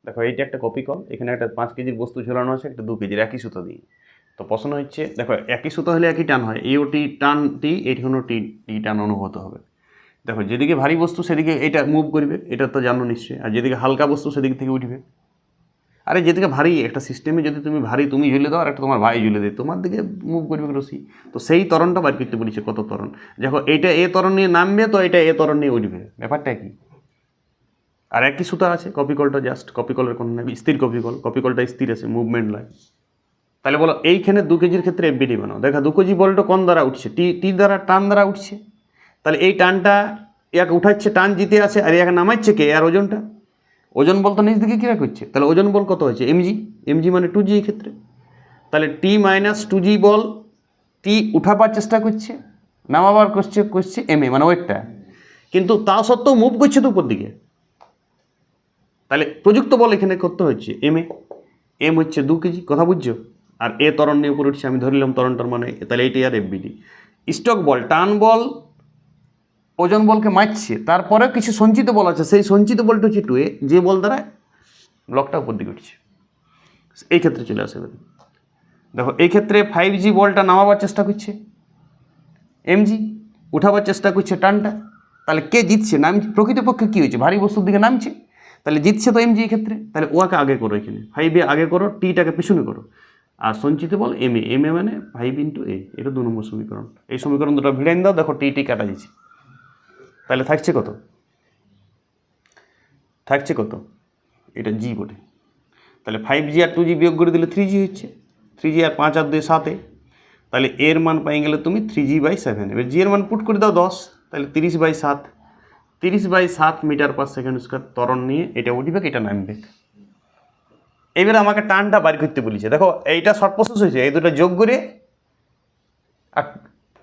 দেখো এইটা একটা কপি কল, এখানে একটা 5 কেজির বস্তু ঝোলানো আছে, একটা 2 কেজির, একই সুতো দিয়ে। তো প্রশ্ন হচ্ছে, দেখো একই সুতো হলে একই টান হয়, এও টি টান টি, এইখানেও টি টি টান অনুভূত হবে। দেখো যেদিকে ভারী বস্তু সেদিকে এটা মুভ করবে, এটা তো জানো নিশ্চয়ই, আর যেদিকে হালকা বস্তু সেদিক থেকে উঠবে। আরে যেদিকে ভারী একটা সিস্টেমে যদি তুমি ভারী তুমি ঝুলে দাও আর একটা তোমার ভাই ঝুলে দেয়, তোমার দিকে মুভ করবে রশি। তো সেই ত্বরণটা বার করতে বলেছে, কত ত্বরণ। দেখো এইটা এ ত্বরণ নিয়ে নামবে, তো এটা এ ত্বরণ নিয়ে উঠবে, ব্যাপারটা কি। আর একই সুতা আছে, কপিকলটা জাস্ট কপিকলের কোনো না, স্থির কপিকল, কপিকলটা স্থির আছে, মুভমেন্ট নয়। তাহলে বলো এইখানে 2 কেজির ক্ষেত্রে এফবিডি বানাও। দেখো 2 কেজি বলটা কোন দ্বারা উঠছে, টি টি দ্বারা, টান দ্বারা উঠছে। তাহলে এই টানটা এক উঠাচ্ছে, টান জিতে আছে, আর এক নামাচ্ছে কে, আর ওজনটা, ওজন বল তো নিচ দিকে কীরা করছে, তাহলে ওজন বল কত হচ্ছে, এমজি। এমজি মানে 2G এই ক্ষেত্রে। তাহলে টি মাইনাস 2G বল, টি উঠাবার চেষ্টা করছে, নামাবার করছে এম এ মানে ওয়েটটা, কিন্তু তা সত্ত্বেও মুভ করছে তো উপর দিকে। তাহলে প্রযুক্ত বল এখানে করতে হচ্ছে এম এ, এম হচ্ছে 2 কেজি, কথা বুঝছো। আর এ ত্বরণ নিয়ে উপরে উঠছে, আমি ধরে নিলাম ত্বরণটার মানে, তাহলে এইটাই আর এফবিডি। স্টক বল, টান বল ওজন বলকে মারছে, তারপরে কিছু সঞ্চিত বল আছে, সেই সঞ্চিত বলটা হচ্ছে 2A, যে বল দ্বারা ব্লকটা উপর দিকে উঠছে। এই ক্ষেত্রে চলে আসবে। দেখো এই ক্ষেত্রে 5G বলটা নামাবার চেষ্টা করছে, এমজি উঠাবার চেষ্টা করছে টানটা। তাহলে কে জিতছে, প্রকৃতপক্ষে কী হয়েছে, ভারী বস্তুর দিকে নামছে, তাহলে জিতছে তো এমজি এই ক্ষেত্রে। তাহলে ওয়াকে আগে করো, এখানে 5A আগে করো, টিটাকে পিছনে করো, আর সঞ্চিত বল এম এ মানে 5 × A, এটা 2 নম্বর সমীকরণ। এই সমীকরণ দুটো ভিড়াইন দাও, দেখো টি কাটা যাচ্ছে। তাহলে থাকছে কত, থাকছে কত, এটা জি বটে। তাহলে 5G আর 2G বিয়োগ করে দিলে 3G হচ্ছে, 3G আর 5 আর 2 7, তাহলে এর মান পাই গেলে তুমি 3G/7। এবার জি এর মান পুট করে দাও 10, তাহলে 30/7, 30/7 মিটার/সেকেন্ড স্কোয়ার ত্বরণ নিয়ে এটা উঠবে, এটা নামবে। এবারে আমাকে টানটা বার করতে বলেছে। দেখো এইটা শর্ট প্রসেস হয়েছে, এই দুটো যোগ করে আর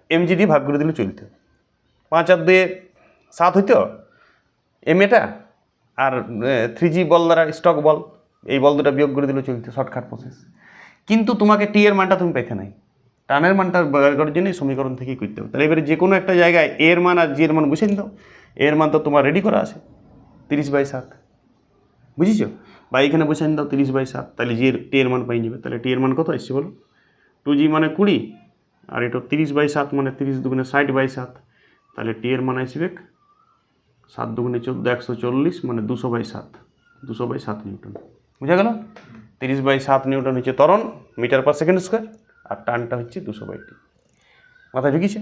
এমজি দিয়ে ভাগ করে দিলে চলতো, 5 আর 2 7 হইতো এম এটা, আর 3G বল দ্বারা স্টক বল, এই বল দুটো বিয়োগ করে দিলে চলতো, শর্টকাট প্রসেস। কিন্তু তোমাকে টি এর মানটা তুমি পেতে নাই, টানের মানটা বার করার জন্য সমীকরণ থেকেই করতে হবে। তাহলে এবারে যে কোনো একটা জায়গায় এর মান আর জি এর মান বসিয়ে দাও, এর মান তো তোমার রেডি করা আছে 30/7, বুঝেছ। বা এখানে বসিয়ে দাও 30/7, তাহলে টি এর মান পাই যাবে। তাহলে টি এর মান কত আসছে বলো, 2G মানে 20, আর এটা 30/7 মানে 30 দুগুণে 60/7, তাহলে টি এর মান আসবে 7 দুগুণে 14, 140 মানে 200/7, 200/7 নিউটন। বুঝা গেল। 30/7 নিউটন হচ্ছে ত্বরণ মিটার/সেকেন্ড স্কোয়ার, আর টানটা হচ্ছে 200/T। মাথায় ঢুকিয়েছে।